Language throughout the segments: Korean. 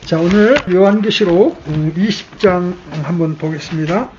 자, 오늘 요한계시록 20장 한번 보겠습니다.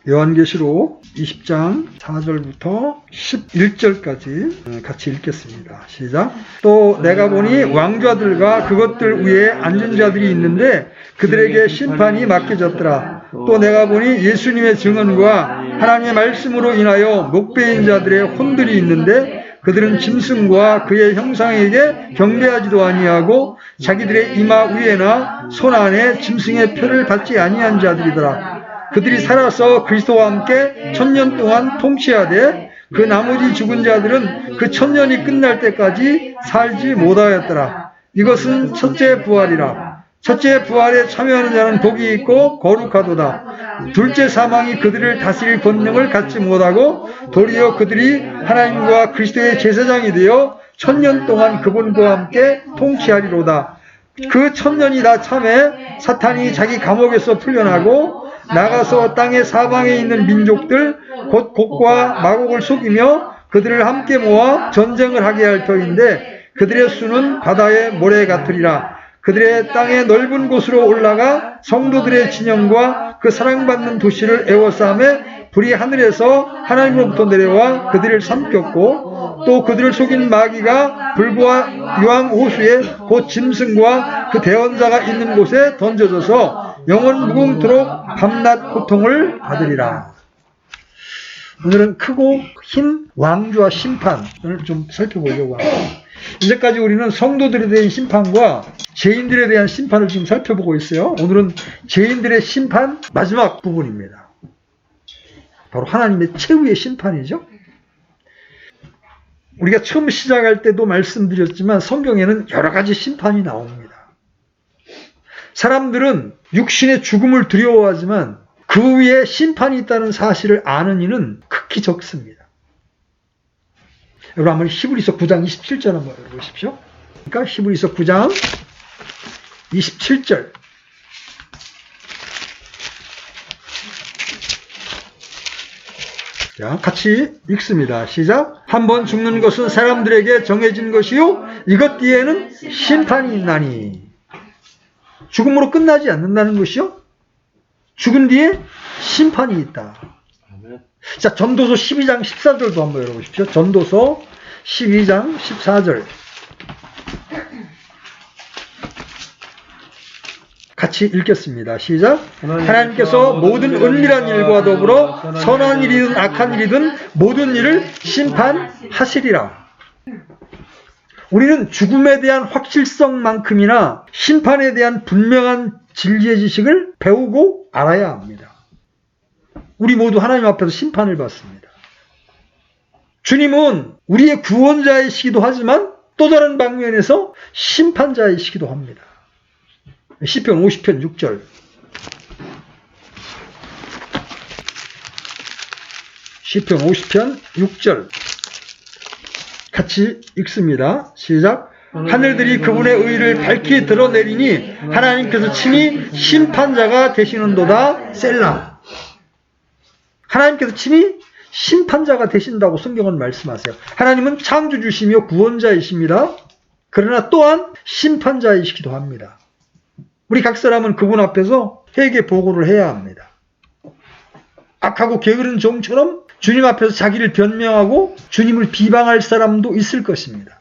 요한계시록 20장 4절부터 11절까지 같이 읽겠습니다. 시작. 또 내가 보니 왕좌들과 그것들 위에 앉은 자들이 있는데 그들에게 심판이 맡겨졌더라. 또 내가 보니 예수님의 증언과 하나님의 말씀으로 인하여 목배인 자들의 혼들이 있는데 그들은 짐승과 그의 형상에게 경배하지도 아니하고 자기들의 이마 위에나 손 안에 짐승의 표를 받지 아니한 자들이더라. 그들이 살아서 그리스도와 함께 1000년 동안 통치하되 그 나머지 죽은 자들은 그 1000년이 끝날 때까지 살지 못하였더라. 이것은 첫째 부활이라. 첫째 부활에 참여하는 자는 복이 있고 거룩하도다. 둘째 사망이 그들을 다스릴 권능을 갖지 못하고 도리어 그들이 하나님과 그리스도의 제사장이 되어 1000년 동안 그분과 함께 통치하리로다. 그 1000년이 다 참에 사탄이 자기 감옥에서 풀려나고 나가서 땅의 사방에 있는 민족들 곧 곡과 마곡을 속이며 그들을 함께 모아 전쟁을 하게 할 터인데 그들의 수는 바다의 모래 같으리라. 그들의 땅의 넓은 곳으로 올라가 성도들의 진영과 그 사랑받는 도시를 에워싸매 불이 하늘에서 하나님으로부터 내려와 그들을 삼켰고 또 그들을 속인 마귀가 불과 유황 호수에 곧 짐승과 그 대언자가 있는 곳에 던져져서 영원 무궁토록 밤낮 고통을 받으리라. 오늘은 크고 흰 왕좌 심판을 좀 살펴보려고 합니다. 이제까지 우리는 성도들에 대한 심판과 죄인들에 대한 심판을 지금 살펴보고 있어요. 오늘은 죄인들의 심판 마지막 부분입니다. 바로 하나님의 최후의 심판이죠. 우리가 처음 시작할 때도 말씀드렸지만 성경에는 여러 가지 심판이 나옵니다. 사람들은 육신의 죽음을 두려워하지만 그 위에 심판이 있다는 사실을 아는 이는 극히 적습니다. 여러분 한번 히브리서 9장 27절 한번 보십시오. 그러니까 히브리서 9장 27절. 자, 같이 읽습니다. 시작. 한번 죽는 것은 사람들에게 정해진 것이요 이것 뒤에는 심판이 있나니. 죽음으로 끝나지 않는다는 것이요 죽은 뒤에 심판이 있다. 자, 전도서 12장 14절도 한번 열어보십시오. 전도서 12장 14절. 같이 읽겠습니다. 시작. 하나님께서 모든 은밀한 일과 더불어 선한 일이든 악한 일이든 모든 일을 심판하시리라. 우리는 죽음에 대한 확실성만큼이나 심판에 대한 분명한 진리의 지식을 배우고 알아야 합니다. 우리 모두 하나님 앞에서 심판을 받습니다. 주님은 우리의 구원자이시기도 하지만 또 다른 방면에서 심판자이시기도 합니다. 시편 50편 6절. 시편 50편 6절. 같이 읽습니다. 시작. 하늘들이 그분의 의를 밝히 드러내리니 하나님께서 친히 심판자가 되시는도다. 셀라. 하나님께서 친히 심판자가 되신다고 성경은 말씀하세요. 하나님은 창조주시며 구원자이십니다. 그러나 또한 심판자이시기도 합니다. 우리 각 사람은 그분 앞에서 회개 보고를 해야 합니다. 악하고 게으른 종처럼 주님 앞에서 자기를 변명하고 주님을 비방할 사람도 있을 것입니다.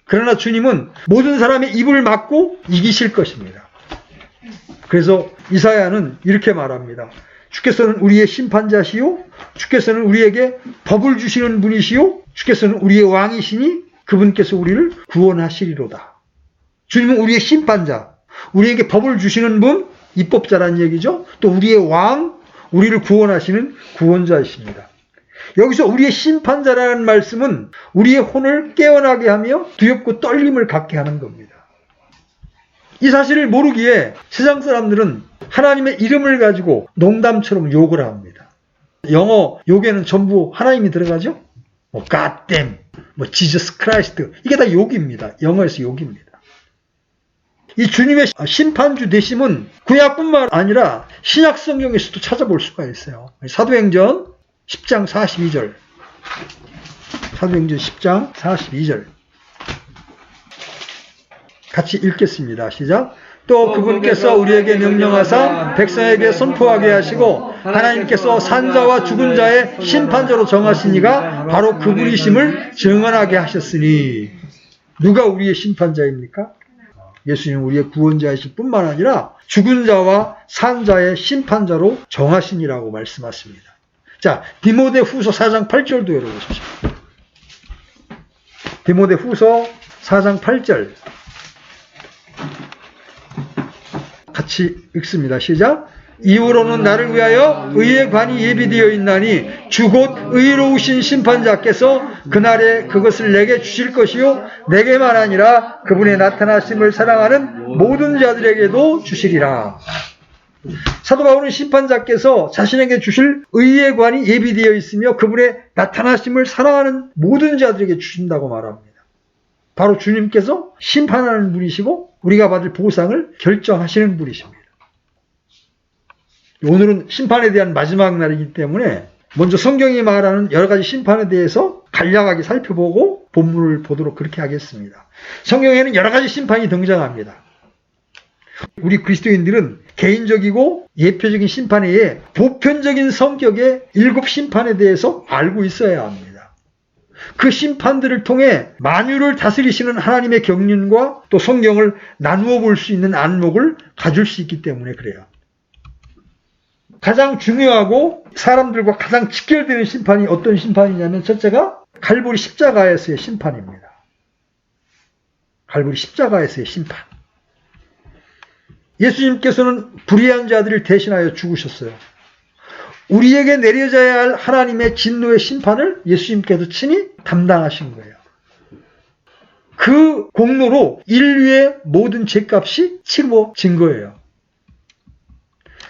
그러나 주님은 모든 사람의 입을 막고 이기실 것입니다. 그래서 이사야는 이렇게 말합니다. 주께서는 우리의 심판자시요 주께서는 우리에게 법을 주시는 분이시요 주께서는 우리의 왕이시니 그분께서 우리를 구원하시리로다. 주님은 우리의 심판자, 우리에게 법을 주시는 분, 입법자라는 얘기죠. 또 우리의 왕, 우리를 구원하시는 구원자이십니다. 여기서 우리의 심판자라는 말씀은 우리의 혼을 깨어나게 하며 두렵고 떨림을 갖게 하는 겁니다. 이 사실을 모르기에 세상 사람들은 하나님의 이름을 가지고 농담처럼 욕을 합니다. 영어 욕에는 전부 하나님이 들어가죠. God damn, Jesus Christ, 이게 다 욕입니다. 영어에서 욕입니다. 이 주님의 심판주 되심은 구약뿐만 아니라 신약 성경에서도 찾아볼 수가 있어요. 사도행전 10장 42절. 사도행전 10장 42절. 같이 읽겠습니다. 시작. 또 그분께서 우리에게 명령하사 백성에게 선포하게 하시고 하나님께서 산자와 죽은 자의 심판자로 정하시니가 바로 그분이심을 증언하게 하셨으니. 누가 우리의 심판자입니까? 예수님은 우리의 구원자이실 뿐만 아니라 죽은 자와 산 자의 심판자로 정하시니라고 말씀하십니다. 자, 디모데후서 4장 8절도 열어보십시오. 디모데후서 4장 8절 같이 읽습니다. 시작. 이후로는 나를 위하여 의의 관이 예비되어 있나니 주 곧 의로우신 심판자께서 그날에 그것을 내게 주실 것이요 내게만 아니라 그분의 나타나심을 사랑하는 모든 자들에게도 주시리라. 사도 바울은 심판자께서 자신에게 주실 의의 관이 예비되어 있으며 그분의 나타나심을 사랑하는 모든 자들에게 주신다고 말합니다. 바로 주님께서 심판하는 분이시고 우리가 받을 보상을 결정하시는 분이십니다. 오늘은 심판에 대한 마지막 날이기 때문에 먼저 성경이 말하는 여러 가지 심판에 대해서 간략하게 살펴보고 본문을 보도록 그렇게 하겠습니다. 성경에는 여러 가지 심판이 등장합니다. 우리 그리스도인들은 개인적이고 예표적인 심판 외에 보편적인 성격의 7 심판에 대해서 알고 있어야 합니다. 그 심판들을 통해 만유를 다스리시는 하나님의 경륜과 또 성경을 나누어 볼 수 있는 안목을 가질 수 있기 때문에 그래요. 가장 중요하고 사람들과 가장 직결되는 심판이 어떤 심판이냐면 첫째가 갈보리 십자가에서의 심판입니다. 갈보리 십자가에서의 심판. 예수님께서는 불의한 자들을 대신하여 죽으셨어요. 우리에게 내려져야 할 하나님의 진노의 심판을 예수님께서 친히 담당하신 거예요. 그 공로로 인류의 모든 죄값이 치루어진 거예요.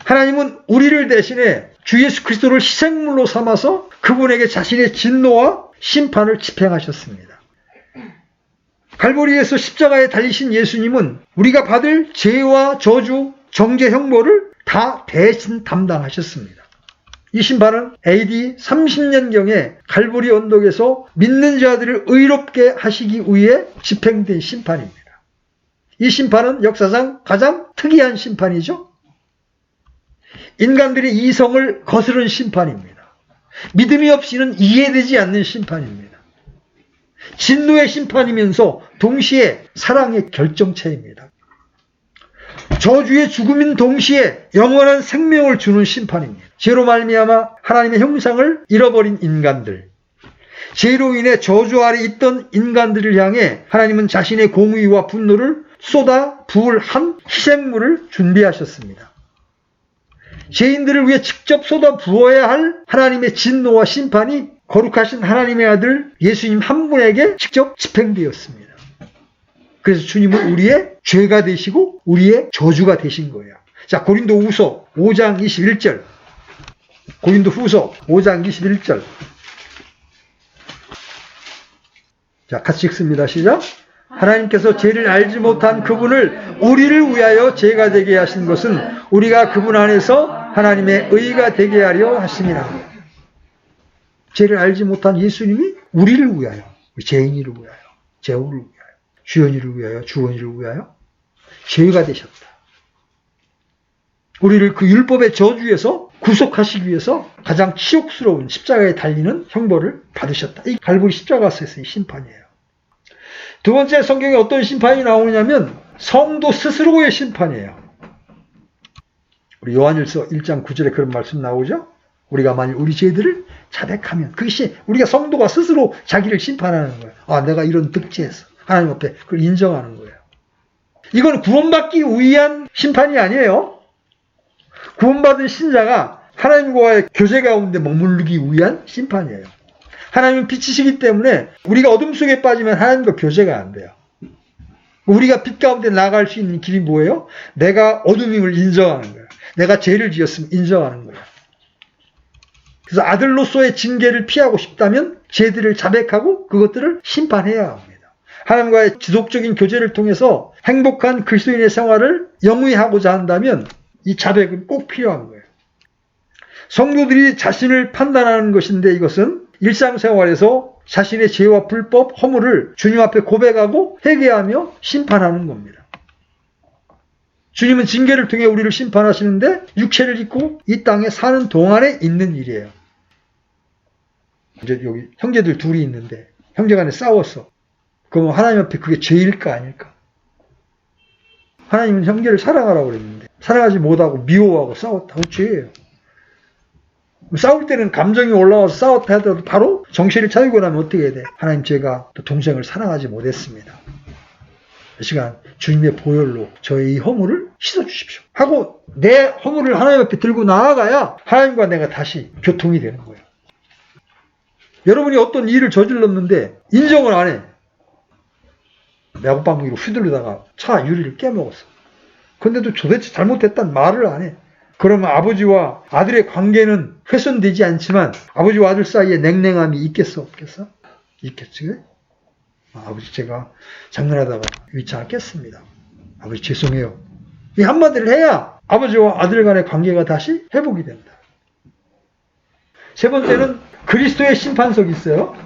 하나님은 우리를 대신해 주 예수 그리스도를 희생물로 삼아서 그분에게 자신의 진노와 심판을 집행하셨습니다. 갈보리에서 십자가에 달리신 예수님은 우리가 받을 죄와 저주, 정죄 형벌을 다 대신 담당하셨습니다. 이 심판은 AD 30년경에 갈보리 언덕에서 믿는 자들을 의롭게 하시기 위해 집행된 심판입니다. 이 심판은 역사상 가장 특이한 심판이죠. 인간들의 이성을 거스른 심판입니다. 믿음이 없이는 이해되지 않는 심판입니다. 진노의 심판이면서 동시에 사랑의 결정체입니다. 저주의 죽음인 동시에 영원한 생명을 주는 심판입니다. 죄로 말미암아 하나님의 형상을 잃어버린 인간들, 죄로 인해 저주 아래 있던 인간들을 향해 하나님은 자신의 공의와 분노를 쏟아 부을 한 희생물을 준비하셨습니다. 죄인들을 위해 직접 쏟아 부어야 할 하나님의 진노와 심판이 거룩하신 하나님의 아들 예수님 한 분에게 직접 집행되었습니다. 그래서 주님은 우리의 죄가 되시고 우리의 저주가 되신 거예요. 자, 고린도후서 5장 21절. 고린도후서 5장 21절. 자, 같이 읽습니다. 시작. 하나님께서 죄를 알지 못한 그분을 우리를 위하여 죄가 되게 하신 것은 우리가 그분 안에서 하나님의 의가 되게 하려 하심이라. 죄를 알지 못한 예수님이 우리를 위하여, 죄인이를 위하여, 제후를 위하여, 주연이를 위하여, 주원이를 위하여 죄가 되셨다. 우리를 그 율법의 저주에서 구속하시기 위해서 가장 치욕스러운 십자가에 달리는 형벌을 받으셨다. 이 갈보리 십자가에서의 심판이에요. 두 번째, 성경에 어떤 심판이 나오냐면 성도 스스로의 심판이에요. 우리 요한일서 1장 9절에 그런 말씀 나오죠. 우리가 만일 우리 죄들을 자백하면 그것이 우리가 성도가 스스로 자기를 심판하는 거예요. 아, 내가 이런 득죄했어. 하나님 앞에 그걸 인정하는 거예요. 이건 구원받기 위한 심판이 아니에요. 구원받은 신자가 하나님과의 교제 가운데 머무르기 위한 심판이에요. 하나님은 빛이시기 때문에 우리가 어둠 속에 빠지면 하나님과 교제가 안 돼요. 우리가 빛 가운데 나아갈 수 있는 길이 뭐예요? 내가 어둠임을 인정하는 거예요. 내가 죄를 지었으면 인정하는 거예요. 그래서 아들로서의 징계를 피하고 싶다면 죄들을 자백하고 그것들을 심판해야 합니다. 하나님과의 지속적인 교제를 통해서 행복한 그리스도인의 생활을 영위하고자 한다면 이 자백은 꼭 필요한 거예요. 성도들이 자신을 판단하는 것인데 이것은 일상생활에서 자신의 죄와 불법, 허물을 주님 앞에 고백하고 회개하며 심판하는 겁니다. 주님은 징계를 통해 우리를 심판하시는데 육체를 입고 이 땅에 사는 동안에 있는 일이에요. 이제 여기 형제들 둘이 있는데 형제간에 싸웠어. 그러면 하나님 앞에 그게 죄일까 아닐까? 하나님은 형제를 사랑하라고 그랬는데 사랑하지 못하고 미워하고 싸웠다. 그 죄예요. 싸울 때는 감정이 올라와서 싸웠다 하더라도 바로 정신을 차리고 나면 어떻게 해야 돼? 하나님, 제가 또 동생을 사랑하지 못했습니다. 이 시간 주님의 보혈로 저의 이 허물을 씻어주십시오 하고 내 허물을 하나님 앞에 들고 나아가야 하나님과 내가 다시 교통이 되는 거예요. 여러분이 어떤 일을 저질렀는데 인정을 안 해. 야구방망이로 휘둘르다가 차 유리를 깨먹었어. 근데도 도대체 잘못했다는 말을 안 해. 그러면 아버지와 아들의 관계는 훼손되지 않지만 아버지와 아들 사이에 냉랭함이 있겠어 없겠어? 있겠지. 아버지, 제가 장난하다가 위치 깼습니다. 아버지 죄송해요. 이 한마디를 해야 아버지와 아들 간의 관계가 다시 회복이 된다. 세 번째는 그리스도의 심판석이 있어요.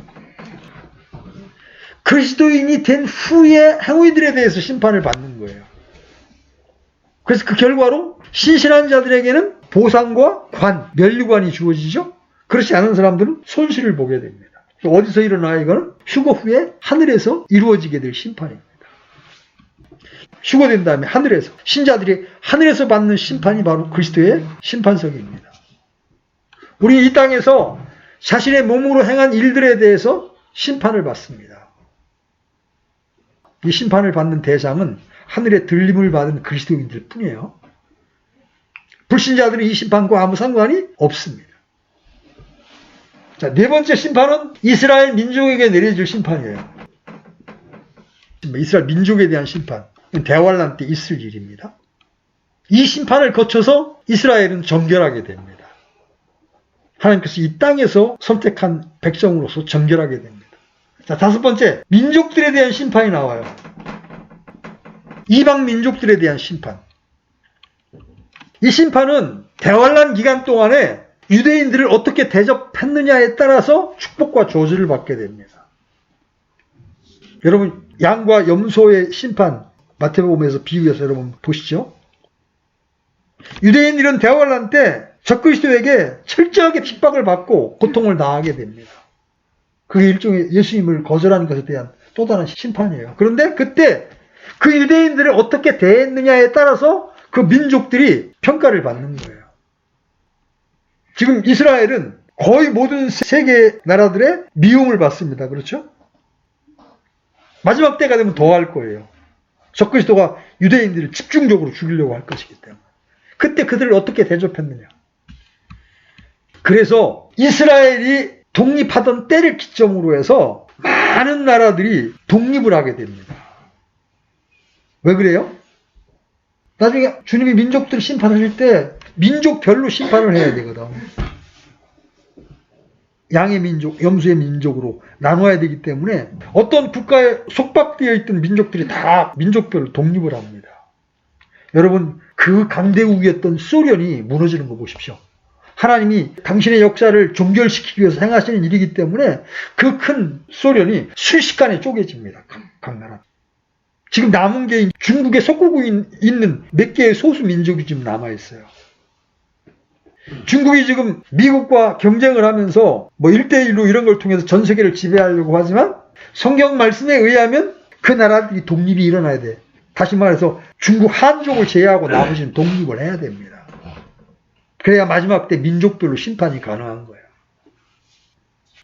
그리스도인이 된 후에 행위들에 대해서 심판을 받는 거예요. 그래서 그 결과로 신실한 자들에게는 보상과 관, 면류관이 주어지죠. 그렇지 않은 사람들은 손실을 보게 됩니다. 어디서 일어나요? 이거는 휴거 후에 하늘에서 이루어지게 될 심판입니다. 휴거된 다음에 하늘에서, 신자들이 하늘에서 받는 심판이 바로 그리스도의 심판석입니다. 우리 이 땅에서 자신의 몸으로 행한 일들에 대해서 심판을 받습니다. 이 심판을 받는 대상은 하늘의 들림을 받은 그리스도인들 뿐이에요. 불신자들은 이 심판과 아무 상관이 없습니다. 자, 네 번째 심판은 이스라엘 민족에게 내려질 심판이에요. 이스라엘 민족에 대한 심판. 대환란 때 있을 일입니다. 이 심판을 거쳐서 이스라엘은 정결하게 됩니다. 하나님께서 이 땅에서 선택한 백성으로서 정결하게 됩니다. 자, 다섯 번째, 민족들에 대한 심판이 나와요. 이방 민족들에 대한 심판. 이 심판은 대환란 기간 동안에 유대인들을 어떻게 대접했느냐에 따라서 축복과 저주를 받게 됩니다. 여러분, 양과 염소의 심판, 마태복음에서 비유해서 여러분 보시죠. 유대인들은 대환란 때 적그리스도에게 철저하게 핍박을 받고 고통을 당하게 됩니다. 그게 일종의 예수님을 거절하는 것에 대한 또 다른 심판이에요. 그런데 그때 그 유대인들을 어떻게 대했느냐에 따라서 그 민족들이 평가를 받는 거예요. 지금 이스라엘은 거의 모든 세계 나라들의 미움을 받습니다. 그렇죠? 마지막 때가 되면 더 할 거예요. 적그리스도가 유대인들을 집중적으로 죽이려고 할 것이기 때문에. 그때 그들을 어떻게 대접했느냐. 그래서 이스라엘이 독립하던 때를 기점으로 해서 많은 나라들이 독립을 하게 됩니다. 왜 그래요? 나중에 주님이 민족들 심판하실 때 민족별로 심판을 해야 되거든. 양의 민족, 염소의 민족으로 나눠야 되기 때문에 어떤 국가에 속박되어 있던 민족들이 다 민족별로 독립을 합니다. 여러분, 그 강대국이었던 소련이 무너지는 거 보십시오. 하나님이 당신의 역사를 종결시키기 위해서 행하시는 일이기 때문에 그 큰 소련이 순식간에 쪼개집니다. 각 나라. 지금 남은 게 중국의 속국에 있는 몇 개의 소수 민족이 지금 남아있어요. 중국이 지금 미국과 경쟁을 하면서 뭐 1대1로 이런 걸 통해서 전 세계를 지배하려고 하지만 성경 말씀에 의하면 그 나라들이 독립이 일어나야 돼. 다시 말해서 중국 한족을 제외하고 나머지는 독립을 해야 됩니다. 그래야 마지막 때 민족별로 심판이 가능한 거예요.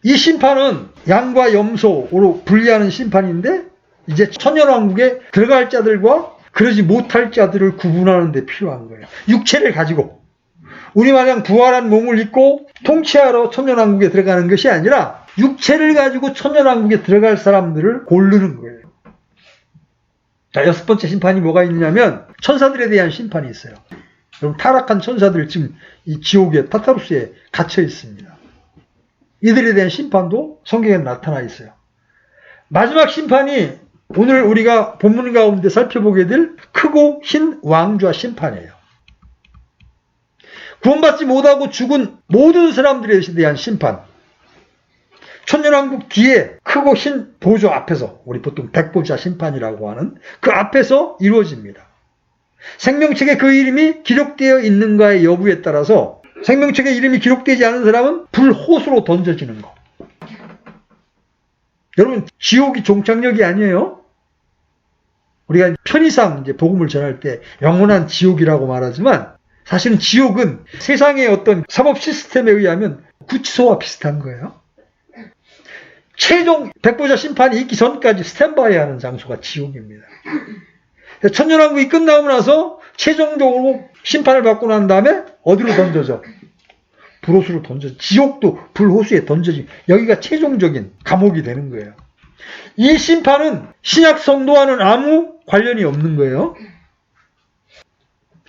이 심판은 양과 염소로 분리하는 심판인데 이제 천년왕국에 들어갈 자들과 그러지 못할 자들을 구분하는 데 필요한 거예요. 육체를 가지고 우리 마냥 부활한 몸을 입고 통치하러 천년왕국에 들어가는 것이 아니라 육체를 가지고 천년왕국에 들어갈 사람들을 고르는 거예요. 자, 여섯 번째 심판이 뭐가 있느냐면 천사들에 대한 심판이 있어요. 여러분, 타락한 천사들 지금 이 지옥에 타타루스에 갇혀 있습니다. 이들에 대한 심판도 성경에 나타나 있어요. 마지막 심판이 오늘 우리가 본문 가운데 살펴보게 될 크고 흰 왕좌 심판이에요. 구원받지 못하고 죽은 모든 사람들에 대한 심판. 천년왕국 뒤에 크고 흰 보좌 앞에서, 우리 보통 백보좌 심판이라고 하는 그 앞에서 이루어집니다. 생명책에 그 이름이 기록되어 있는가의 여부에 따라서 생명책에 이름이 기록되지 않은 사람은 불호수로 던져지는 거. 여러분, 지옥이 종착역이 아니에요. 우리가 편의상 이제 복음을 전할 때 영원한 지옥이라고 말하지만 사실은 지옥은 세상의 어떤 사법 시스템에 의하면 구치소와 비슷한 거예요. 최종 백보자 심판이 있기 전까지 스탠바이 하는 장소가 지옥입니다. 천년왕국이 끝나고 나서 최종적으로 심판을 받고 난 다음에 어디로 던져져? 불호수로 던져져. 지옥도 불호수에 던져지. 여기가 최종적인 감옥이 되는 거예요. 이 심판은 신약 성도와는 아무 관련이 없는 거예요.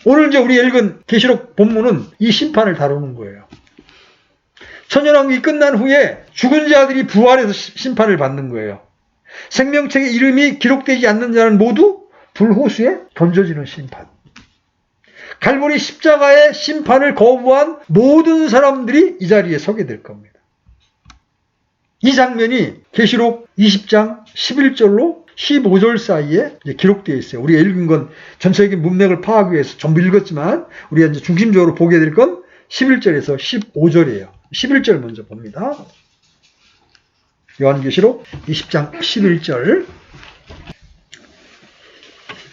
오늘 이제 우리 읽은 계시록 본문은 이 심판을 다루는 거예요. 천년왕국이 끝난 후에 죽은 자들이 부활해서 심판을 받는 거예요. 생명책에 이름이 기록되지 않는 자는 모두 불호수에 던져지는 심판. 갈보리 십자가의 심판을 거부한 모든 사람들이 이 자리에 서게 될 겁니다. 이 장면이 계시록 20장 11절로 15절 사이에 기록되어 있어요. 우리가 읽은 건 전체적인 문맥을 파악하기 위해서 전부 읽었지만 우리가 이제 중심적으로 보게 될 건 11절에서 15절이에요. 11절 먼저 봅니다. 요한계시록 20장 11절.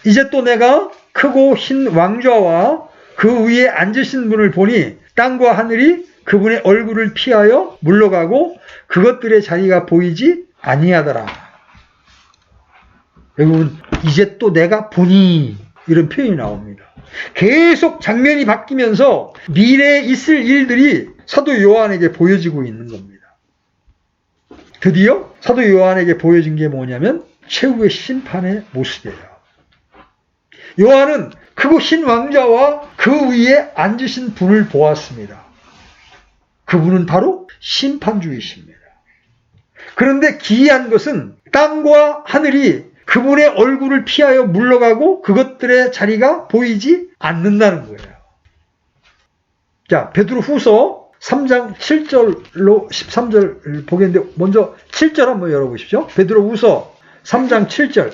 이제 또 내가 크고 흰 왕좌와 그 위에 앉으신 분을 보니 땅과 하늘이 그분의 얼굴을 피하여 물러가고 그것들의 자리가 보이지 아니하더라. 여러분, 이제 또 내가 보니 이런 표현이 나옵니다. 계속 장면이 바뀌면서 미래에 있을 일들이 사도 요한에게 보여지고 있는 겁니다. 드디어 사도 요한에게 보여진 게 뭐냐면 최후의 심판의 모습이에요. 요한은 크고 흰 왕자와 그 위에 앉으신 분을 보았습니다. 그분은 바로 심판주이십니다. 그런데 기이한 것은 땅과 하늘이 그분의 얼굴을 피하여 물러가고 그것들의 자리가 보이지 않는다는 거예요. 자, 베드로 후서 3장 7절로 13절 보겠는데 먼저 7절 한번 열어보십시오. 베드로 후서 3장 7절.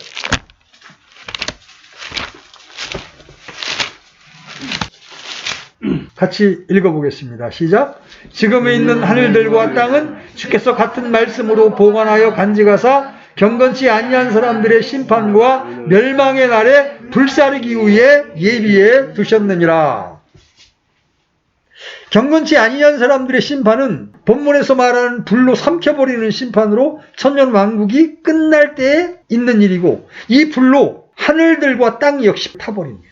같이 읽어보겠습니다. 시작. 지금에 있는 하늘들과 땅은 주께서 같은 말씀으로 보관하여 간직하사 경건치 아니한 사람들의 심판과 멸망의 날에 불사르기 위해 예비해 두셨느니라. 경건치 아니한 사람들의 심판은 본문에서 말하는 불로 삼켜버리는 심판으로 천년왕국이 끝날 때에 있는 일이고 이 불로 하늘들과 땅 역시 타버립니다.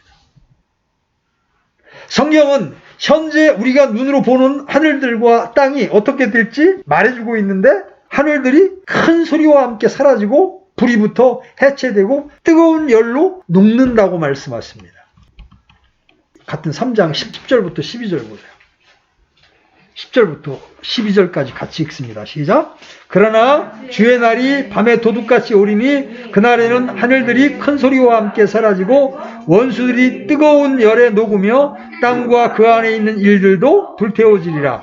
성경은 현재 우리가 눈으로 보는 하늘들과 땅이 어떻게 될지 말해주고 있는데 하늘들이 큰 소리와 함께 사라지고 불이 붙어 해체되고 뜨거운 열로 녹는다고 말씀하십니다. 같은 3장 10절부터 12절 보세요. 10절부터 12절까지 같이 읽습니다. 시작. 그러나 주의 날이 밤에 도둑같이 오리니 그날에는 하늘들이 큰 소리와 함께 사라지고 원수들이 뜨거운 열에 녹으며 땅과 그 안에 있는 일들도 불태워지리라.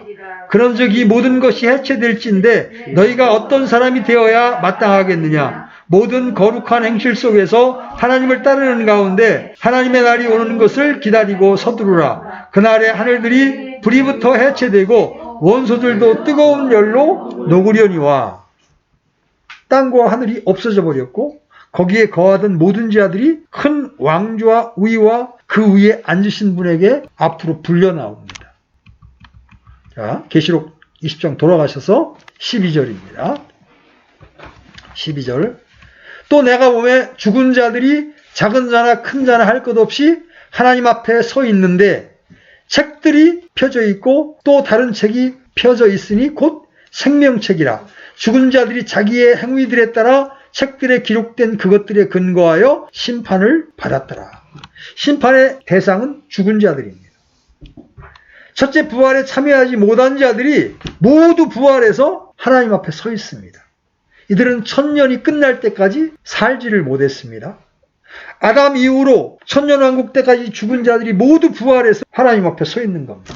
그런즉 이 모든 것이 해체될진데 너희가 어떤 사람이 되어야 마땅하겠느냐. 모든 거룩한 행실 속에서 하나님을 따르는 가운데 하나님의 날이 오는 것을 기다리고 서두르라. 그날에 하늘들이 불이 붙어 해체되고 원소들도 뜨거운 열로 녹으려니와. 땅과 하늘이 없어져 버렸고 거기에 거하던 모든 자들이 큰 왕좌 위와 그 위에 앉으신 분에게 앞으로 불려 나옵니다. 자, 계시록 20장 돌아가셔서 12절입니다. 12절. 또 내가 보매 죽은 자들이 작은 자나 큰 자나 할 것 없이 하나님 앞에 서 있는데 책들이 펴져 있고 또 다른 책이 펴져 있으니 곧 생명책이라. 죽은 자들이 자기의 행위들에 따라 책들에 기록된 그것들에 근거하여 심판을 받았더라. 심판의 대상은 죽은 자들입니다. 첫째 부활에 참여하지 못한 자들이 모두 부활해서 하나님 앞에 서 있습니다. 이들은 천년이 끝날 때까지 살지를 못했습니다. 아담 이후로 천년왕국 때까지 죽은 자들이 모두 부활해서 하나님 앞에 서 있는 겁니다.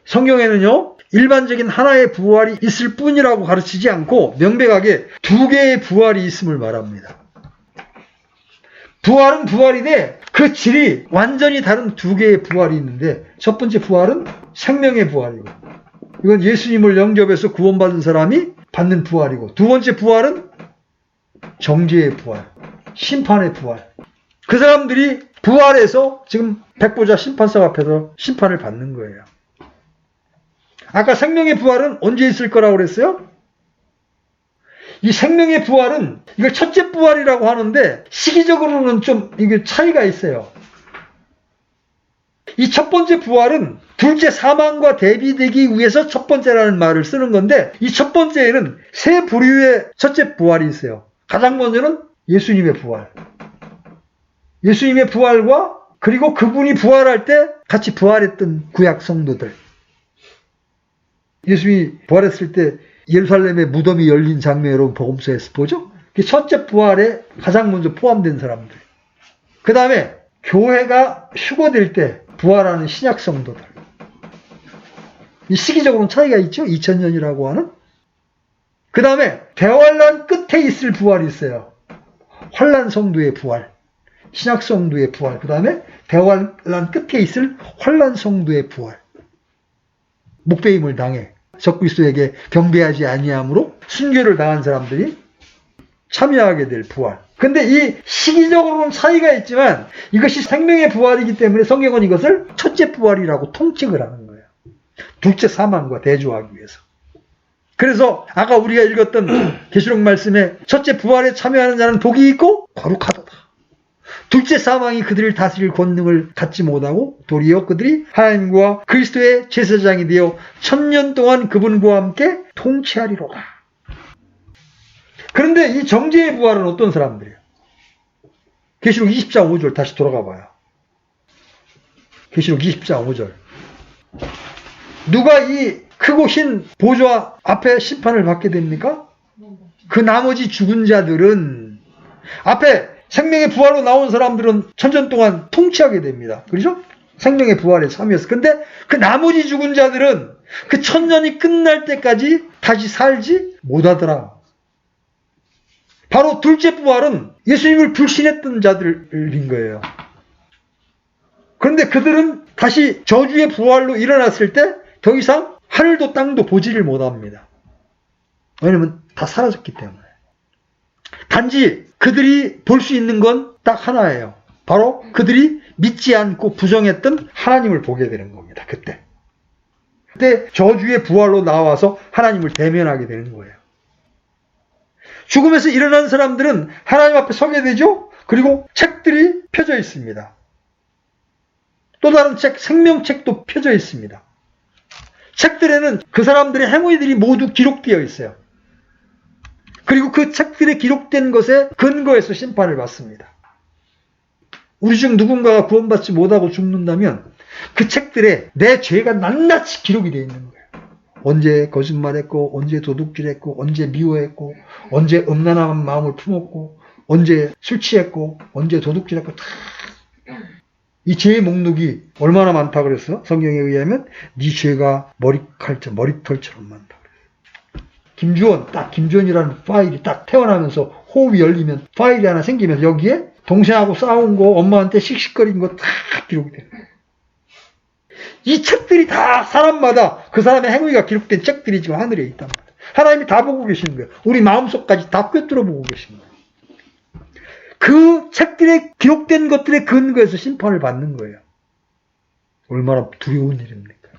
성경에는요, 일반적인 하나의 부활이 있을 뿐이라고 가르치지 않고 명백하게 두 개의 부활이 있음을 말합니다. 부활은 부활인데 그 질이 완전히 다른 두 개의 부활이 있는데 첫 번째 부활은 생명의 부활이고 이건 예수님을 영접해서 구원받은 사람이 받는 부활이고 두 번째 부활은 정죄의 부활, 심판의 부활. 그 사람들이 부활해서 지금 백보자 심판석 앞에서 심판을 받는 거예요. 아까 생명의 부활은 언제 있을 거라고 그랬어요? 이 생명의 부활은 이걸 첫째 부활이라고 하는데 시기적으로는 좀 이게 차이가 있어요. 이 첫 번째 부활은 둘째 사망과 대비되기 위해서 첫 번째라는 말을 쓰는 건데 이 첫 번째에는 세 부류의 첫째 부활이 있어요. 가장 먼저는 예수님의 부활. 예수님의 부활과 그리고 그분이 부활할 때 같이 부활했던 구약 성도들. 예수님이 부활했을 때 예루살렘의 무덤이 열린 장면 여러분 복음서에서 보죠? 첫째 부활에 가장 먼저 포함된 사람들. 그 다음에 교회가 휴거될 때 부활하는 신약 성도들. 이 시기적으로는 차이가 있죠? 2000년이라고 하는. 그 다음에 대환란 끝에 있을 부활이 있어요. 환란 성도의 부활. 신약 성도의 부활. 그 다음에 대환란 끝에 있을 환란 성도의 부활. 목배임을 당해 적그리스도에게 경배하지 아니함으로 순교를 당한 사람들이 참여하게 될 부활. 근데 이 시기적으로는 차이가 있지만 이것이 생명의 부활이기 때문에 성경은 이것을 첫째 부활이라고 통칭을 하는 거예요. 둘째 사망과 대조하기 위해서. 그래서 아까 우리가 읽었던 계시록 말씀에 첫째 부활에 참여하는 자는 복이 있고 거룩하도다. 둘째 사망이 그들을 다스릴 권능을 갖지 못하고 도리어 그들이 하나님과 그리스도의 제사장이 되어 1000년 동안 그분과 함께 통치하리로다. 그런데 이 정죄의 부활은 어떤 사람들이에요? 계시록 20장 5절 다시 돌아가 봐요. 계시록 20장 5절. 누가 이 크고 흰 보좌 앞에 심판을 받게 됩니까? 그 나머지 죽은 자들은 앞에 생명의 부활로 나온 사람들은 1000년 동안 통치하게 됩니다. 그렇죠? 생명의 부활에 참여해서. 근데 그 나머지 죽은 자들은 그 1000년이 끝날 때까지 다시 살지 못하더라. 바로 둘째 부활은 예수님을 불신했던 자들인 거예요. 그런데 그들은 다시 저주의 부활로 일어났을 때 더 이상 하늘도 땅도 보지를 못합니다. 왜냐면 다 사라졌기 때문에. 단지 그들이 볼 수 있는 건 딱 하나예요. 바로 그들이 믿지 않고 부정했던 하나님을 보게 되는 겁니다. 그때 저주의 부활로 나와서 하나님을 대면하게 되는 거예요. 죽음에서 일어난 사람들은 하나님 앞에 서게 되죠. 그리고 책들이 펴져 있습니다. 또 다른 책, 생명책도 펴져 있습니다. 책들에는 그 사람들의 행위들이 모두 기록되어 있어요. 그리고 그 책들에 기록된 것에 근거해서 심판을 받습니다. 우리 중 누군가가 구원받지 못하고 죽는다면 그 책들에 내 죄가 낱낱이 기록이 되어 있는 거예요. 언제 거짓말했고, 언제 도둑질했고, 언제 미워했고, 언제 음란한 마음을 품었고, 언제 술 취했고, 언제 도둑질했고, 다 이 죄의 목록이 얼마나 많다 그랬어? 성경에 의하면 네 죄가 머리털처럼 많다 그랬어. 김주원, 딱 김주원이라는 파일이 딱 태어나면서 호흡이 열리면 파일이 하나 생기면서 여기에 동생하고 싸운 거, 엄마한테 씩씩거린 거 다 기록이 되는 거예요. 이 책들이 다 사람마다 그 사람의 행위가 기록된 책들이 지금 하늘에 있단 말이에요. 하나님이 다 보고 계시는 거예요. 우리 마음속까지 다 꿰뚫어 보고 계신 거예요. 그 책들에 기록된 것들의 근거에서 심판을 받는 거예요. 얼마나 두려운 일입니까?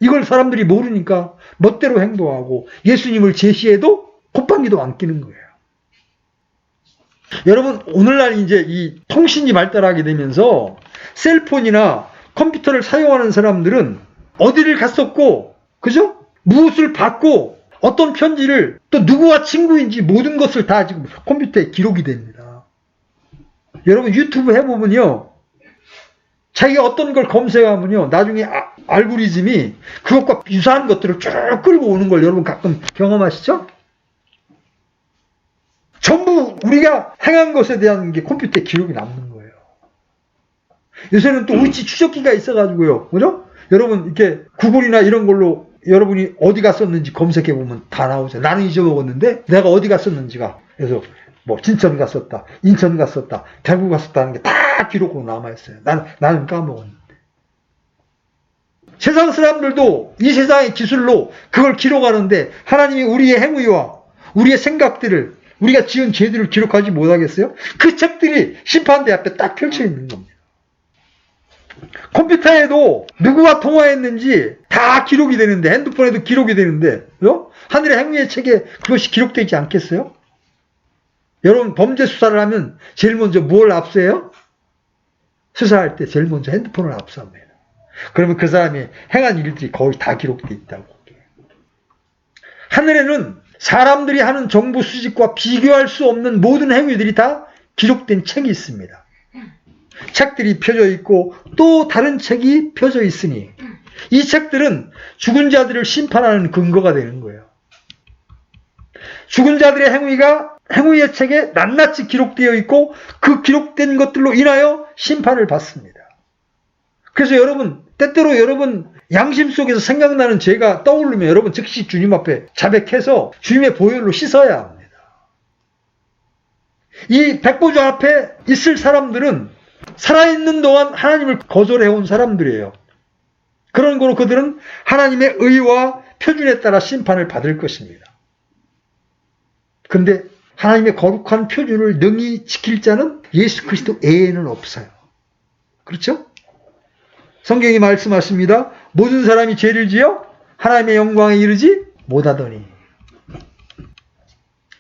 이걸 사람들이 모르니까 멋대로 행동하고 예수님을 제시해도 콧방귀도 안 끼는 거예요. 여러분, 오늘날 이제 이 통신이 발달하게 되면서 셀폰이나 컴퓨터를 사용하는 사람들은 어디를 갔었고, 그죠? 무엇을 받고, 어떤 편지를 또 누구와 친구인지 모든 것을 다 지금 컴퓨터에 기록이 됩니다. 여러분 유튜브 해보면요. 자기가 어떤 걸 검색하면요. 나중에 알고리즘이 그것과 유사한 것들을 쭉 끌고 오는 걸 여러분 가끔 경험하시죠? 전부 우리가 행한 것에 대한 게 컴퓨터에 기록이 남는 거예요. 요새는 또 위치 추적기가 있어가지고요. 그죠? 여러분 이렇게 구글이나 이런 걸로 여러분이 어디 갔었는지 검색해 보면 다 나오죠. 나는 잊어먹었는데 내가 어디 갔었는지가. 그래서 뭐 진천 갔었다, 인천 갔었다, 대구 갔었다는 게 다 기록으로 남아있어요. 나는 까먹었는데. 세상 사람들도 이 세상의 기술로 그걸 기록하는데 하나님이 우리의 행위와 우리의 생각들을, 우리가 지은 죄들을 기록하지 못하겠어요? 그 책들이 심판대 앞에 딱 펼쳐 있는 겁니다. 컴퓨터에도 누구와 통화했는지 다 기록이 되는데, 핸드폰에도 기록이 되는데, 하늘의 행위의 책에 그것이 기록되지 않겠어요? 여러분 범죄 수사를 하면 제일 먼저 뭘 압수해요? 수사할 때 제일 먼저 핸드폰을 압수합니다. 그러면 그 사람이 행한 일들이 거의 다 기록되어 있다고. 하늘에는 사람들이 하는 정보 수집과 비교할 수 없는 모든 행위들이 다 기록된 책이 있습니다. 책들이 펴져 있고 또 다른 책이 펴져 있으니 이 책들은 죽은 자들을 심판하는 근거가 되는 거예요. 죽은 자들의 행위의 책에 낱낱이 기록되어 있고 그 기록된 것들로 인하여 심판을 받습니다. 그래서 여러분, 때때로 여러분 양심 속에서 생각나는 죄가 떠오르면 여러분 즉시 주님 앞에 자백해서 주님의 보혈로 씻어야 합니다. 이 백보좌 앞에 있을 사람들은 살아있는 동안 하나님을 거절해온 사람들이에요. 그런 거로 그들은 하나님의 의와 표준에 따라 심판을 받을 것입니다. 근데 하나님의 거룩한 표준을 능히 지킬 자는 예수 그리스도 외에는 없어요. 그렇죠? 성경이 말씀하십니다. 모든 사람이 죄를 지어 하나님의 영광에 이르지 못하더니.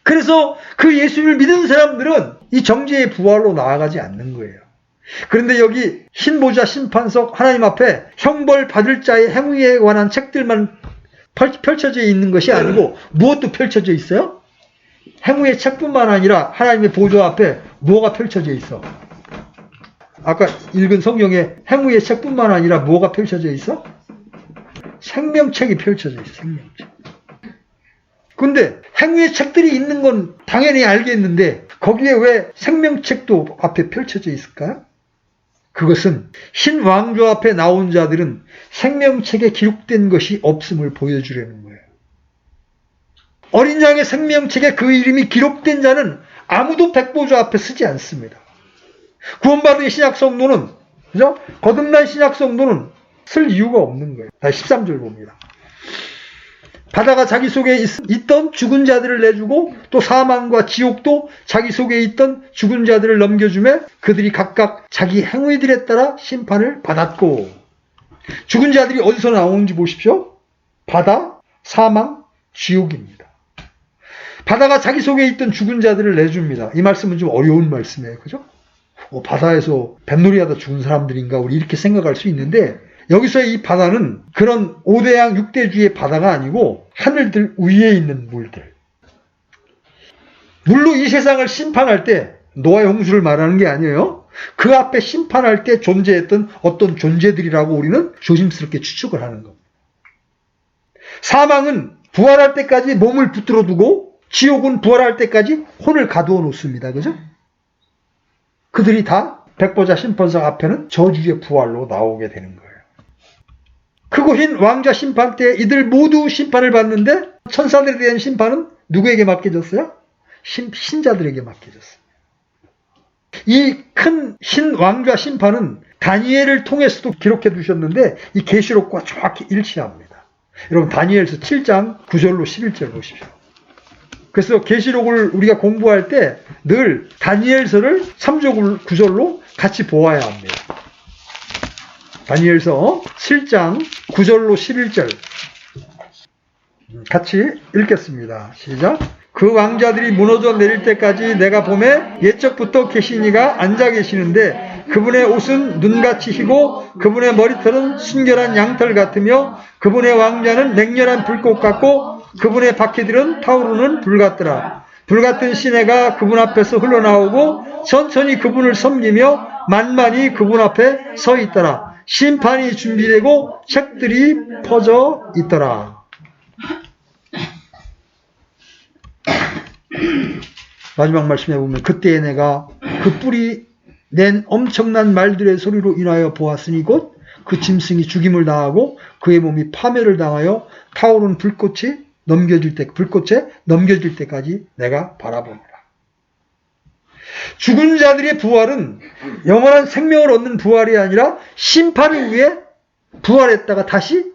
그래서 그 예수를 믿은 사람들은 이 정죄의 부활로 나아가지 않는 거예요. 그런데 여기 흰보좌 심판석 하나님 앞에 형벌 받을 자의 행위에 관한 책들만 펼쳐져 있는 것이 아니고 무엇도 펼쳐져 있어요? 행위의 책뿐만 아니라 하나님의 보좌 앞에 뭐가 펼쳐져 있어? 아까 읽은 성경에 행위의 책뿐만 아니라 뭐가 펼쳐져 있어? 생명책이 펼쳐져 있어. 생명책. 근데 행위의 책들이 있는 건 당연히 알겠는데 거기에 왜 생명책도 앞에 펼쳐져 있을까요? 그것은 흰 왕좌 앞에 나온 자들은 생명책에 기록된 것이 없음을 보여주려는 거예요. 어린 양의 생명책에 그 이름이 기록된 자는 아무도 백보좌 앞에 서지 않습니다. 구원받은 신약 성도는, 그죠? 거듭난 신약 성도는 쓸 이유가 없는 거예요. 다시 13절 봅니다. 바다가 자기 속에 있던 죽은 자들을 내주고 또 사망과 지옥도 자기 속에 있던 죽은 자들을 넘겨주며 그들이 각각 자기 행위들에 따라 심판을 받았고, 죽은 자들이 어디서 나오는지 보십시오. 바다, 사망, 지옥입니다. 바다가 자기 속에 있던 죽은 자들을 내줍니다. 이 말씀은 좀 어려운 말씀이에요. 그죠? 바다에서 뱃놀이하다 죽은 사람들인가 우리 이렇게 생각할 수 있는데 여기서의 이 바다는 그런 5대양 6대주의 바다가 아니고 하늘들 위에 있는 물들. 물로 이 세상을 심판할 때 노아의 홍수를 말하는 게 아니에요. 그 앞에 심판할 때 존재했던 어떤 존재들이라고 우리는 조심스럽게 추측을 하는 겁니다. 사망은 부활할 때까지 몸을 붙들어 두고 지옥은 부활할 때까지 혼을 가두어 놓습니다. 그죠? 그들이 다 백보자 심판석 앞에는 저주의 부활로 나오게 되는 거예요. 크고 흰 왕좌 심판 때 이들 모두 심판을 받는데 천사들에 대한 심판은 누구에게 맡겨졌어요? 신자들에게 맡겨졌어요. 이 큰 흰 왕좌 심판은 다니엘을 통해서도 기록해 두셨는데 이 계시록과 정확히 일치합니다. 여러분 다니엘서 7장 9절로 11절 보십시오. 그래서 계시록을 우리가 공부할 때 늘 다니엘서를 3절 9절로 같이 보아야 합니다. 다니엘서 7장 9절로 11절 같이 읽겠습니다. 시작. 그 왕자들이 무너져 내릴 때까지 내가 보매 옛적부터 계신 이가 앉아 계시는데 그분의 옷은 눈같이 희고 그분의 머리털은 순결한 양털 같으며 그분의 왕자는 맹렬한 불꽃 같고 그분의 바퀴들은 타오르는 불 같더라. 불같은 시내가 그분 앞에서 흘러나오고 천천히 그분을 섬기며 만만히 그분 앞에 서 있더라. 심판이 준비되고 책들이 퍼져 있더라. 마지막 말씀에 보면 그때에 내가 그 뿔이 낸 엄청난 말들의 소리로 인하여 보았으니 곧 그 짐승이 죽임을 당하고 그의 몸이 파멸을 당하여 타오르는 불꽃에 넘겨질 때까지 내가 바라보노라. 죽은 자들의 부활은 영원한 생명을 얻는 부활이 아니라 심판을 위해 부활했다가 다시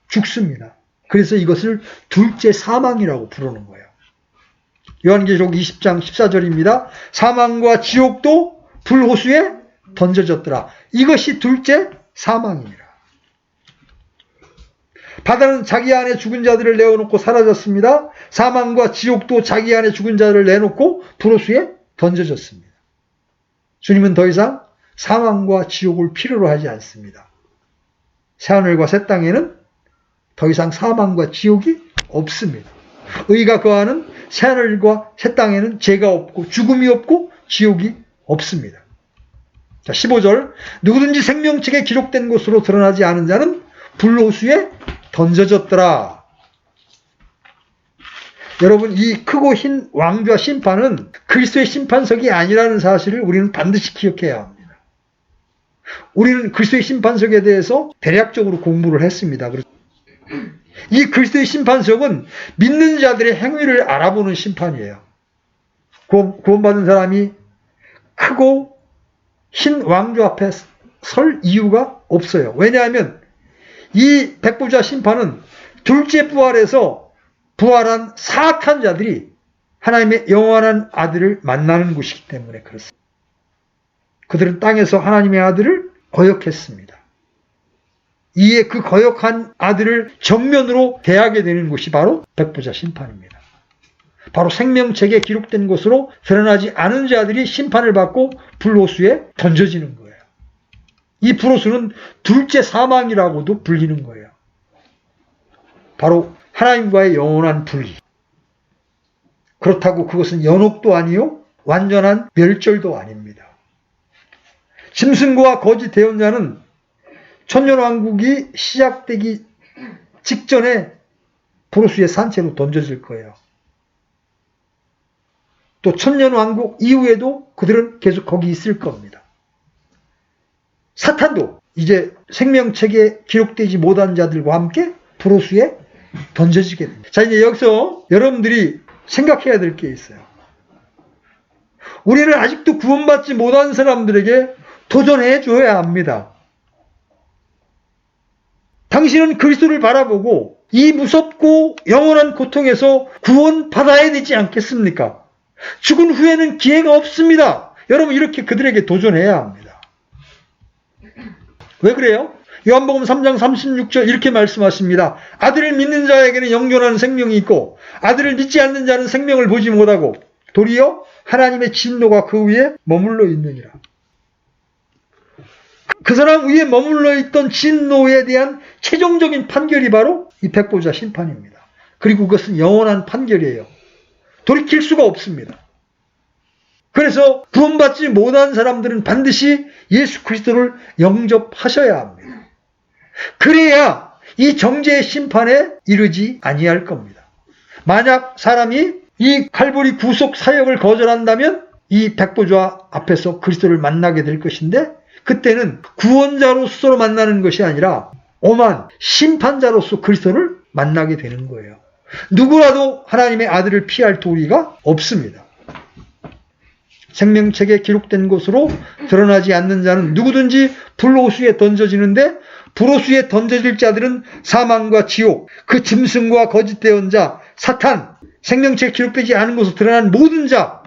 죽습니다. 그래서 이것을 둘째 사망이라고 부르는 거예요. 요한계시록 20장 14절입니다. 사망과 지옥도 불호수에 던져졌더라. 이것이 둘째 사망이니라. 바다는 자기 안에 죽은 자들을 내어놓고 사라졌습니다. 사망과 지옥도 자기 안에 죽은 자들을 내놓고 불호수에 던져졌습니다. 주님은 더 이상 사망과 지옥을 필요로 하지 않습니다. 새하늘과 새 땅에는 더 이상 사망과 지옥이 없습니다. 의가 거하는 새하늘과 새 땅에는 죄가 없고 죽음이 없고 지옥이 없습니다. 자, 15절 누구든지 생명책에 기록된 것으로 드러나지 않은 자는 불호수에 던져졌더라. 여러분, 이 크고 흰 왕좌 심판은 그리스도의 심판석이 아니라는 사실을 우리는 반드시 기억해야 합니다. 우리는 그리스도의 심판석에 대해서 대략적으로 공부를 했습니다. 이 그리스도의 심판석은 믿는 자들의 행위를 알아보는 심판이에요. 구원받은 사람이 크고 흰 왕좌 앞에 설 이유가 없어요. 왜냐하면 이 백보자 심판은 둘째 부활에서 부활한 사악한 자들이 하나님의 영원한 아들을 만나는 곳이기 때문에 그렇습니다. 그들은 땅에서 하나님의 아들을 거역했습니다. 이에 그 거역한 아들을 정면으로 대하게 되는 곳이 바로 백보자 심판입니다. 바로 생명책에 기록된 것으로 드러나지 않은 자들이 심판을 받고 불호수에 던져지는 거예요. 이 불호수는 둘째 사망이라고도 불리는 거예요. 바로 하나님과의 영원한 분리. 그렇다고 그것은 연옥도 아니요 완전한 멸절도 아닙니다. 짐승과 거짓 대언자는 천년왕국이 시작되기 직전에 불호수의 산채로 던져질 거예요. 또 천년왕국 이후에도 그들은 계속 거기 있을 겁니다. 사탄도 이제 생명책에 기록되지 못한 자들과 함께 불호수에 던져지게 됩니다. 자, 이제 여기서 여러분들이 생각해야 될 게 있어요. 우리는 아직도 구원받지 못한 사람들에게 도전해 줘야 합니다. 당신은 그리스도를 바라보고 이 무섭고 영원한 고통에서 구원받아야 되지 않겠습니까? 죽은 후에는 기회가 없습니다. 여러분, 이렇게 그들에게 도전해야 합니다. 왜 그래요? 요한복음 3장 36절 이렇게 말씀하십니다. 아들을 믿는 자에게는 영존하는 생명이 있고 아들을 믿지 않는 자는 생명을 보지 못하고 도리어 하나님의 진노가 그 위에 머물러 있느니라. 그 사람 위에 머물러 있던 진노에 대한 최종적인 판결이 바로 이 백보자 심판입니다. 그리고 그것은 영원한 판결이에요. 돌이킬 수가 없습니다. 그래서 구원받지 못한 사람들은 반드시 예수 그리스도를 영접하셔야 합니다. 그래야 이 정죄의 심판에 이르지 아니할 겁니다. 만약 사람이 이 칼보리 구속 사역을 거절한다면 이 백보자 앞에서 그리스도를 만나게 될 것인데 그때는 구원자로서 만나는 것이 아니라 오만 심판자로서 그리스도를 만나게 되는 거예요. 누구라도 하나님의 아들을 피할 도리가 없습니다. 생명책에 기록된 것으로 드러나지 않는 자는 누구든지 불호수에 던져지는데 불호수에 던져질 자들은 사망과 지옥, 그 짐승과 거짓 대언자, 사탄, 생명책에 기록되지 않은 것으로 드러난 모든 자,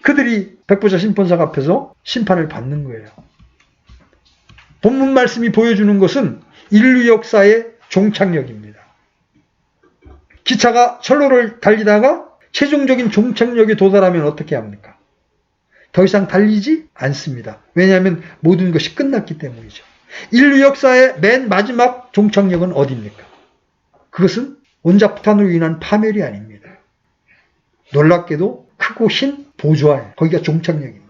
그들이 백보자 심판석 앞에서 심판을 받는 거예요. 본문 말씀이 보여주는 것은 인류 역사의 종착역입니다. 기차가 철로를 달리다가 최종적인 종착역에 도달하면 어떻게 합니까? 더 이상 달리지 않습니다. 왜냐하면 모든 것이 끝났기 때문이죠. 인류 역사의 맨 마지막 종착역은 어디입니까? 그것은 원자폭탄으로 인한 파멸이 아닙니다. 놀랍게도 크고 흰 보좌예요. 거기가 종착역입니다.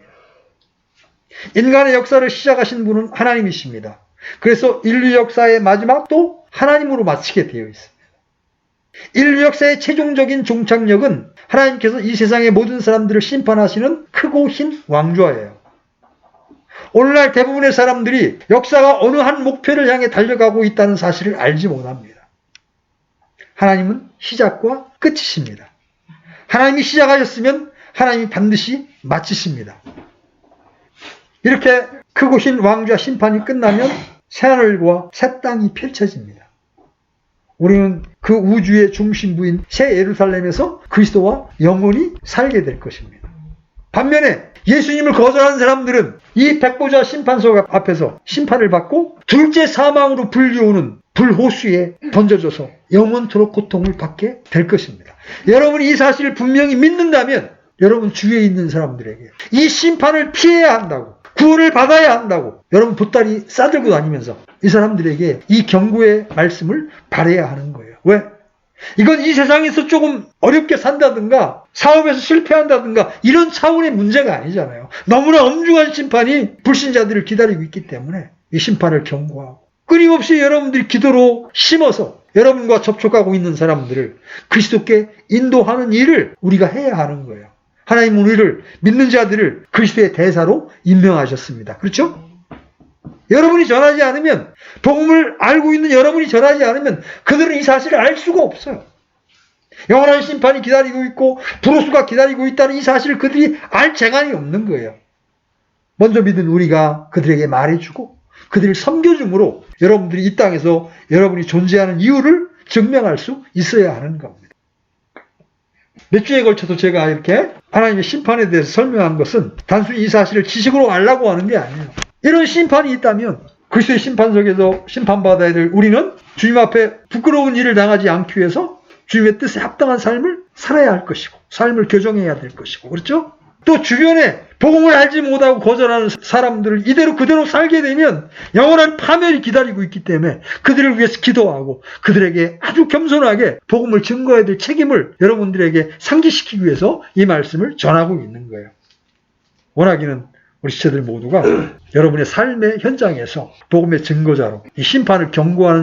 인간의 역사를 시작하신 분은 하나님이십니다. 그래서 인류 역사의 마지막도 하나님으로 마치게 되어 있습니다. 인류 역사의 최종적인 종착역은 하나님께서 이 세상의 모든 사람들을 심판하시는 크고 흰 왕좌예요. 오늘날 대부분의 사람들이 역사가 어느 한 목표를 향해 달려가고 있다는 사실을 알지 못합니다. 하나님은 시작과 끝이십니다. 하나님이 시작하셨으면 하나님이 반드시 마치십니다. 이렇게 크고 흰 왕좌 심판이 끝나면 새하늘과 새 땅이 펼쳐집니다. 우리는 그 우주의 중심부인 새 예루살렘에서 그리스도와 영원히 살게 될 것입니다. 반면에 예수님을 거절한 사람들은 이 백보자 심판소 앞에서 심판을 받고 둘째 사망으로 불리우는 불호수에 던져져서 영원토록 고통을 받게 될 것입니다. 여러분이 이 사실을 분명히 믿는다면 여러분 주위에 있는 사람들에게 이 심판을 피해야 한다고, 구원을 받아야 한다고 여러분 보따리 싸들고 다니면서 이 사람들에게 이 경고의 말씀을 바라야 하는 거예요. 왜? 이건 이 세상에서 조금 어렵게 산다든가 사업에서 실패한다든가 이런 차원의 문제가 아니잖아요. 너무나 엄중한 심판이 불신자들을 기다리고 있기 때문에 이 심판을 경고하고 끊임없이 여러분들이 기도로 심어서 여러분과 접촉하고 있는 사람들을 그리스도께 인도하는 일을 우리가 해야 하는 거예요. 하나님은 우리를 믿는 자들을 그리스도의 대사로 임명하셨습니다. 그렇죠? 여러분이 전하지 않으면, 복음을 알고 있는 여러분이 전하지 않으면 그들은 이 사실을 알 수가 없어요. 영원한 심판이 기다리고 있고 불호수가 기다리고 있다는 이 사실을 그들이 알 재간이 없는 거예요. 먼저 믿은 우리가 그들에게 말해주고 그들을 섬겨줌으로 여러분들이 이 땅에서 여러분이 존재하는 이유를 증명할 수 있어야 하는 겁니다. 몇 주에 걸쳐서 제가 이렇게 하나님의 심판에 대해서 설명한 것은 단순히 이 사실을 지식으로 알라고 하는 게 아니에요. 이런 심판이 있다면 그리스도의 심판석에서 심판받아야 될 우리는 주님 앞에 부끄러운 일을 당하지 않기 위해서 주님의 뜻에 합당한 삶을 살아야 할 것이고 삶을 교정해야 될 것이고 그렇죠? 또 주변에 복음을 알지 못하고 거절하는 사람들을 이대로 그대로 살게 되면 영원한 파멸이 기다리고 있기 때문에 그들을 위해서 기도하고 그들에게 아주 겸손하게 복음을 증거해야 될 책임을 여러분들에게 상기시키기 위해서 이 말씀을 전하고 있는 거예요. 원하기는 우리 지체들 모두가 여러분의 삶의 현장에서 복음의 증거자로 이 심판을 경고하는